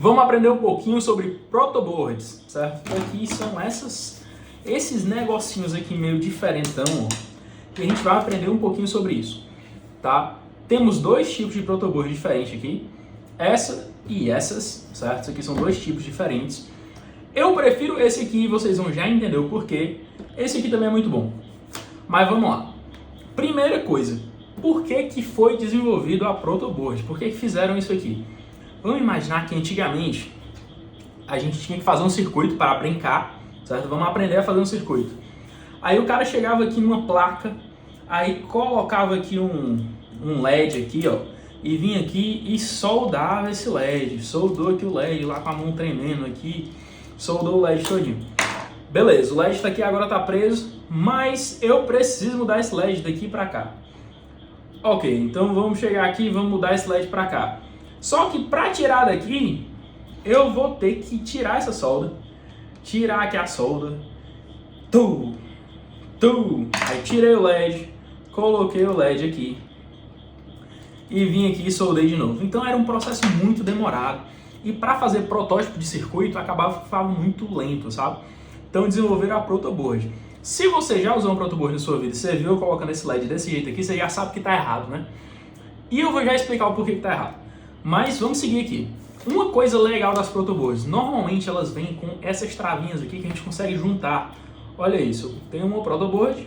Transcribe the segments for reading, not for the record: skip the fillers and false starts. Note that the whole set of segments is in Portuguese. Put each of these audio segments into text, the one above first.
Vamos aprender um pouquinho sobre protoboards, certo? Aqui são esses negocinhos aqui meio diferentão, ó, que a gente vai aprender um pouquinho sobre isso, tá? Temos dois tipos de protoboard diferentes aqui, essa e essas, certo? Isso aqui são dois tipos diferentes. Eu prefiro esse aqui, vocês vão já entender o porquê. Esse aqui também é muito bom. Mas vamos lá. Primeira coisa, por que foi desenvolvido a protoboard? Por que fizeram isso aqui? Vamos imaginar que antigamente a gente tinha que fazer um circuito para brincar, certo? Vamos aprender a fazer um circuito. Aí o cara chegava aqui numa placa, aí colocava aqui um LED aqui, ó, e vinha aqui e soldava esse LED. Soldou aqui o LED lá com a mão tremendo aqui, soldou o LED todinho. Beleza, o LED está aqui, agora está preso, mas eu preciso mudar esse LED daqui para cá. Ok, então vamos chegar aqui e vamos mudar esse LED para cá. Só que para tirar daqui, eu vou ter que tirar essa solda, tirar aqui a solda, aí tirei o LED, coloquei o LED aqui e vim aqui e soldei de novo. Então era um processo muito demorado e para fazer protótipo de circuito acabava ficando muito lento, sabe? Então desenvolveram a protoboard. Se você já usou um protoboard na sua vida e você viu eu colocando esse LED desse jeito aqui, você já sabe que está errado, né? E eu vou já explicar o porquê que está errado. Mas vamos seguir aqui. Uma coisa legal das protoboards, normalmente elas vêm com essas travinhas aqui que a gente consegue juntar. Olha isso, eu tenho uma protoboard,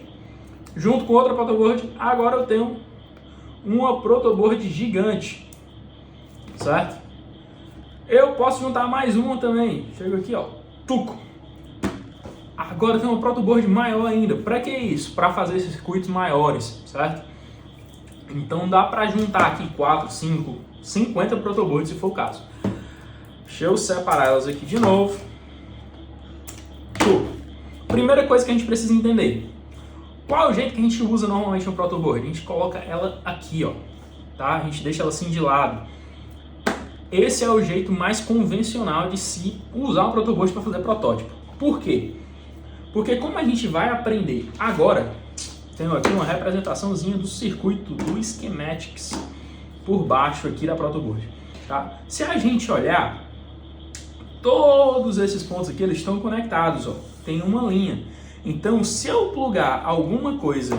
junto com outra protoboard, agora eu tenho uma protoboard gigante, certo? Eu posso juntar mais uma também, chego aqui, ó, tuco. Agora tem uma protoboard maior ainda. Para que isso? Para fazer circuitos maiores, certo? Então dá para juntar aqui 4, 5, 50 protoboards se for o caso. Deixa eu separar elas aqui de novo. Primeira coisa que a gente precisa entender. Qual é o jeito que a gente usa normalmente no protoboard? A gente coloca ela aqui, ó, tá? A gente deixa ela assim de lado. Esse é o jeito mais convencional de se usar um protoboard para fazer protótipo. Por quê? Porque como a gente vai aprender agora, tenho aqui uma representaçãozinha do circuito do schematics por baixo aqui da protoboard, tá? Se a gente olhar, todos esses pontos aqui eles estão conectados, ó, tem uma linha. Então, se eu plugar alguma coisa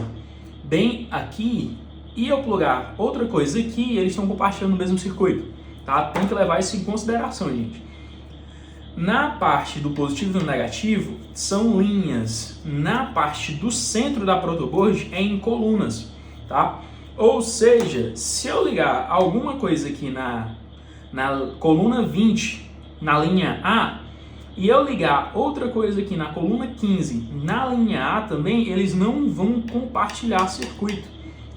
bem aqui e eu plugar outra coisa aqui, eles estão compartilhando o mesmo circuito, tá? Tem que levar isso em consideração, gente. Na parte do positivo e do negativo são linhas, na parte do centro da protoboard é em colunas, tá? Ou seja, se eu ligar alguma coisa aqui na coluna 20, na linha A, e eu ligar outra coisa aqui na coluna 15, na linha A também, eles não vão compartilhar circuito,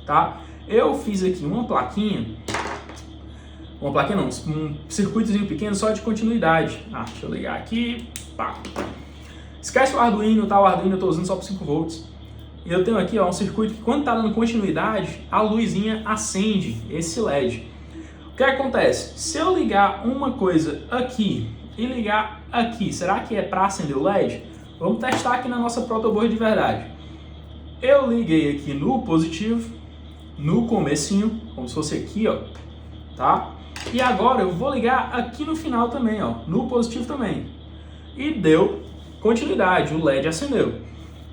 tá? Eu fiz aqui uma plaquinha não, um circuitozinho pequeno só de continuidade. Deixa eu ligar aqui, pá. Esquece o Arduino, tá? O Arduino eu estou usando só por 5 volts. E eu tenho aqui, ó, um circuito que quando está dando continuidade, a luzinha acende, esse LED. O que acontece? Se eu ligar uma coisa aqui e ligar aqui, será que é para acender o LED? Vamos testar aqui na nossa protoboard de verdade. Eu liguei aqui no positivo, no comecinho, como se fosse aqui, ó, tá? E agora eu vou ligar aqui no final também, ó, no positivo também. E deu continuidade, o LED acendeu.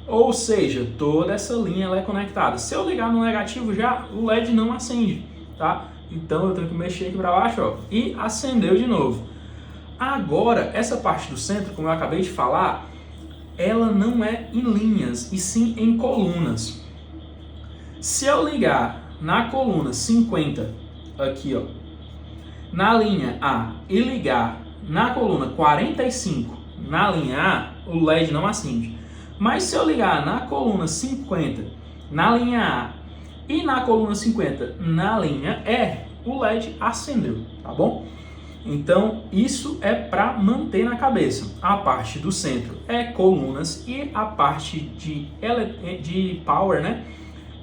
Ou seja, toda essa linha ela é conectada. Se eu ligar no negativo já, o LED não acende, tá? Então eu tenho que mexer aqui para baixo, ó, e acendeu de novo. Agora, essa parte do centro, como eu acabei de falar, ela não é em linhas, e sim em colunas. Se eu ligar na coluna 50, aqui, ó, na linha A, e ligar na coluna 45, na linha A, o LED não acende. Mas se eu ligar na coluna 50, na linha A, e na coluna 50, na linha E, o LED acendeu, tá bom? Então, isso é para manter na cabeça. A parte do centro é colunas e a parte de power, né,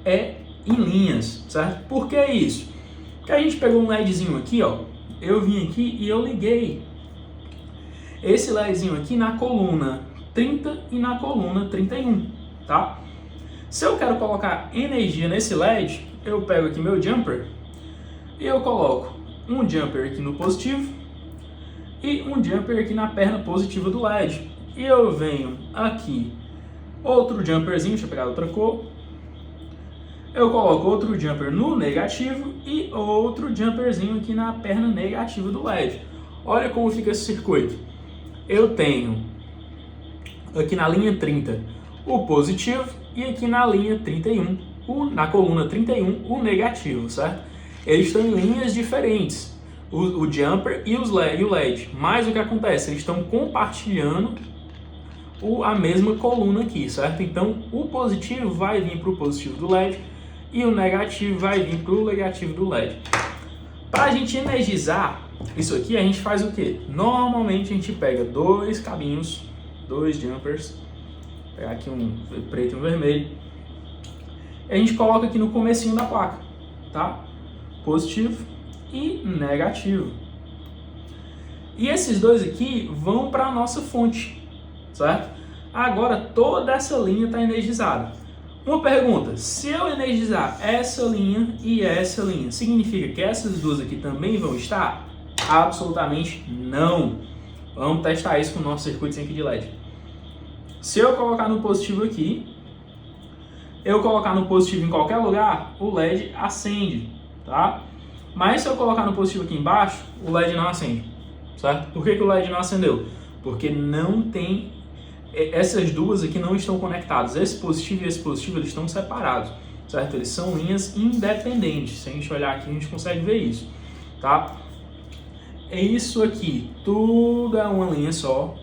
é em linhas, certo? Por que isso? Porque a gente pegou um LEDzinho aqui, ó, eu vim aqui e eu liguei esse LEDzinho aqui na coluna 30 e na coluna 31, tá? Se eu quero colocar energia nesse LED, eu pego aqui meu jumper e eu coloco um jumper aqui no positivo e um jumper aqui na perna positiva do LED. E eu venho aqui, outro jumperzinho, deixa eu pegar outra cor. Eu coloco outro jumper no negativo e outro jumperzinho aqui na perna negativa do LED. Olha como fica esse circuito. Eu tenho aqui na linha 30 o positivo e aqui na linha 31, na coluna 31, o negativo, certo? Eles estão em linhas diferentes, o jumper e o LED. Mas o que acontece? Eles estão compartilhando a mesma coluna aqui, certo? Então o positivo vai vir para o positivo do LED e o negativo vai vir para o negativo do LED. Para a gente energizar isso aqui, a gente faz o quê? Normalmente a gente pega dois cabinhos, dois jumpers, vou pegar aqui um preto e um vermelho, e a gente coloca aqui no comecinho da placa, tá? Positivo e negativo. E esses dois aqui vão para a nossa fonte, certo? Agora toda essa linha está energizada. Uma pergunta, se eu energizar essa linha e essa linha, significa que essas duas aqui também vão estar? Absolutamente não. Vamos testar isso com o nosso circuito aqui de LED. Se eu colocar no positivo aqui, eu colocar no positivo em qualquer lugar, o LED acende, tá? Mas se eu colocar no positivo aqui embaixo, o LED não acende, certo? Por que o LED não acendeu? Porque não tem, essas duas aqui não estão conectadas. Esse positivo e esse positivo, eles estão separados, certo? Eles são linhas independentes. Se a gente olhar aqui, a gente consegue ver isso, tá? É isso aqui, tudo é uma linha só.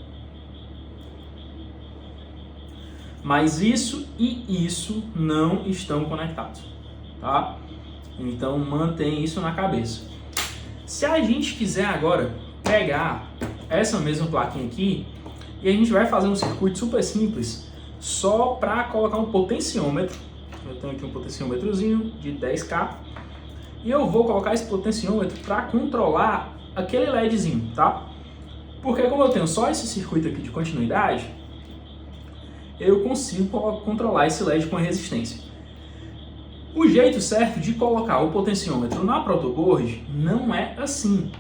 Mas isso e isso não estão conectados, tá? Então mantém isso na cabeça. Se a gente quiser agora pegar essa mesma plaquinha aqui e a gente vai fazer um circuito super simples só para colocar um potenciômetro. Eu tenho aqui um potenciômetrozinho de 10K e eu vou colocar esse potenciômetro para controlar aquele LEDzinho, tá? Porque como eu tenho só esse circuito aqui de continuidade, eu consigo controlar esse LED com a resistência. O jeito certo de colocar o potenciômetro na protoboard não é assim.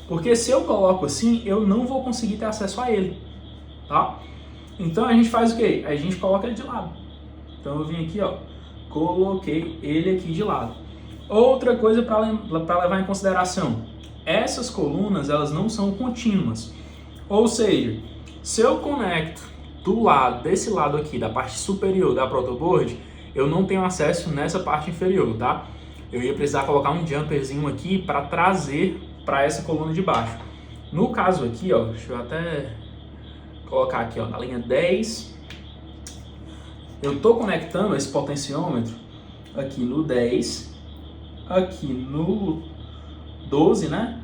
Porque se eu coloco assim, eu não vou conseguir ter acesso a ele, tá? Então a gente faz o quê? A gente coloca ele de lado. Então eu vim aqui, ó, coloquei ele aqui de lado. Outra coisa para levar em consideração, essas colunas, elas não são contínuas. Ou seja, se eu conecto do lado, desse lado aqui, da parte superior da protoboard, eu não tenho acesso nessa parte inferior, tá? Eu ia precisar colocar um jumperzinho aqui para trazer para essa coluna de baixo. No caso aqui, ó, deixa eu até colocar aqui, ó, na linha 10, eu estou conectando esse potenciômetro aqui no 10, aqui no 12, né?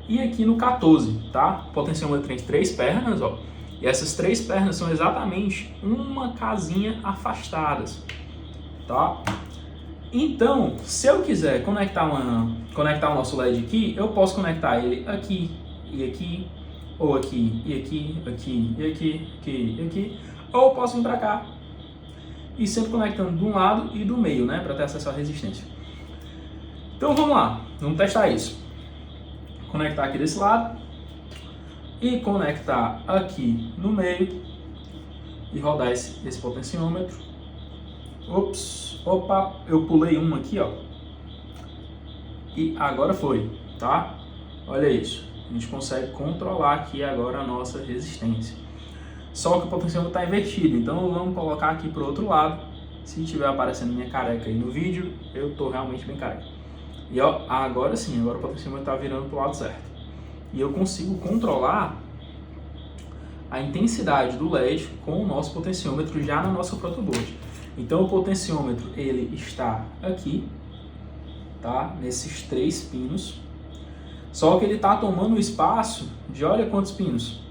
E aqui no 14, tá? O potenciômetro tem 3 pernas, ó. E essas 3 pernas são exatamente uma casinha afastadas, tá? Então, se eu quiser conectar o nosso LED aqui, eu posso conectar ele aqui e aqui, ou aqui e aqui, aqui e aqui, aqui e aqui, ou eu posso vir para cá e sempre conectando de um lado e do meio, né, para ter acesso à resistência. Então vamos lá, vamos testar isso. Conectar aqui desse lado e conectar aqui no meio e rodar esse potenciômetro. Opa, eu pulei um aqui, ó. E agora foi, tá? Olha isso. A gente consegue controlar aqui agora a nossa resistência. Só que o potenciômetro está invertido, então vamos colocar aqui para o outro lado. Se estiver aparecendo minha careca aí no vídeo, eu tô realmente bem careca. E ó, agora sim, agora o potenciômetro está virando para o lado certo. E eu consigo controlar a intensidade do LED com o nosso potenciômetro já na nossa protoboard. Então o potenciômetro ele está aqui, tá? Nesses 3 pinos. Só que ele está tomando o espaço de, olha quantos pinos?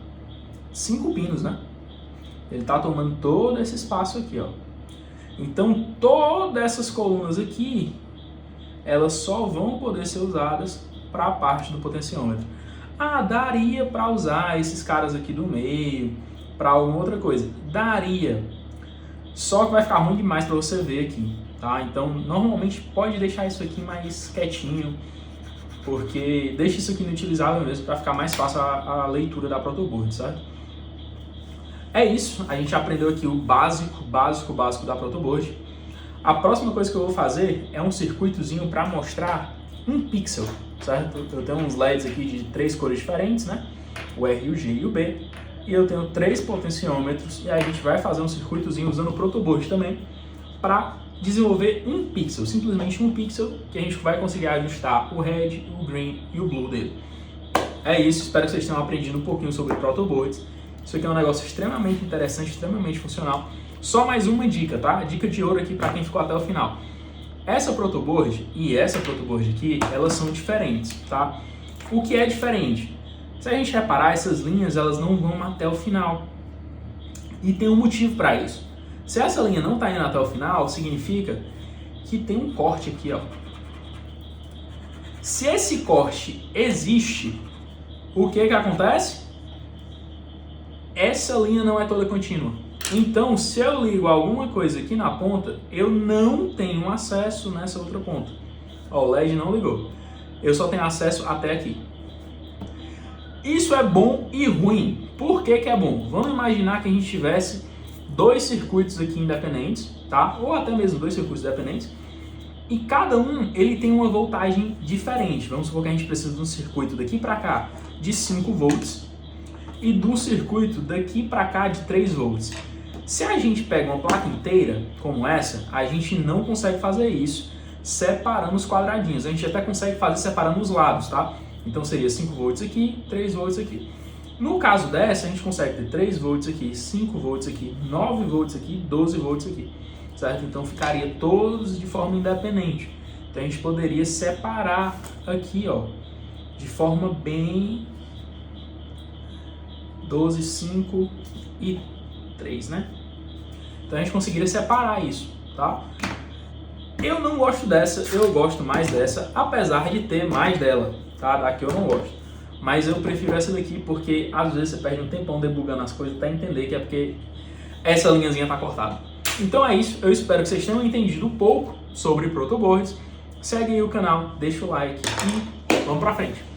5 pinos, né? Ele está tomando todo esse espaço aqui, ó. Então todas essas colunas aqui, elas só vão poder ser usadas para a parte do potenciômetro. Ah, daria para usar esses caras aqui do meio para alguma outra coisa. Daria. Só que vai ficar ruim demais para você ver aqui, tá? Então, normalmente pode deixar isso aqui mais quietinho. porque deixa isso aqui inutilizável mesmo para ficar mais fácil a leitura da protoboard, certo? É isso, a gente aprendeu aqui o básico da protoboard. A próxima coisa que eu vou fazer é um circuitozinho para mostrar um pixel, certo? Eu tenho uns LEDs aqui de 3 cores diferentes, né? O R, o G e o B. E eu tenho 3 potenciômetros e aí a gente vai fazer um circuitozinho usando o protoboard também para desenvolver um pixel, simplesmente um pixel que a gente vai conseguir ajustar o red, o green e o blue dele. É isso, espero que vocês tenham aprendido um pouquinho sobre protoboards. Isso aqui é um negócio extremamente interessante, extremamente funcional. Só mais uma dica, tá? Dica de ouro aqui para quem ficou até o final. Essa protoboard e essa protoboard aqui, elas são diferentes, tá? O que é diferente? Se a gente reparar, essas linhas elas não vão até o final. E tem um motivo para isso. Se essa linha não está indo até o final, significa que tem um corte aqui, ó. Se esse corte existe, o que acontece? Essa linha não é toda contínua. Então, se eu ligo alguma coisa aqui na ponta, eu não tenho acesso nessa outra ponta. Ó, o LED não ligou. Eu só tenho acesso até aqui. Isso é bom e ruim. Por que é bom? Vamos imaginar que a gente tivesse 2 circuitos aqui independentes, tá? Ou até mesmo 2 circuitos independentes. E cada um, ele tem uma voltagem diferente. Vamos supor que a gente precisa de um circuito daqui para cá de 5 volts e do circuito daqui para cá de 3 volts. Se a gente pega uma placa inteira, como essa, a gente não consegue fazer isso separando os quadradinhos. A gente até consegue fazer separando os lados, tá? Então seria 5 volts aqui, 3 volts aqui. No caso dessa, a gente consegue ter 3 volts aqui, 5 volts aqui, 9 volts aqui, 12 volts aqui, certo? Então ficaria todos de forma independente. Então a gente poderia separar aqui, ó, de forma bem 12, 5 e 3, né? Então a gente conseguiria separar isso, tá? Eu não gosto dessa, eu gosto mais dessa, apesar de ter mais dela, tá? Daqui eu não gosto. Mas eu prefiro essa daqui porque às vezes você perde um tempão debugando as coisas para entender que é porque essa linhazinha tá cortada. Então é isso, eu espero que vocês tenham entendido um pouco sobre protoboards. Segue aí o canal, deixa o like e vamos pra frente.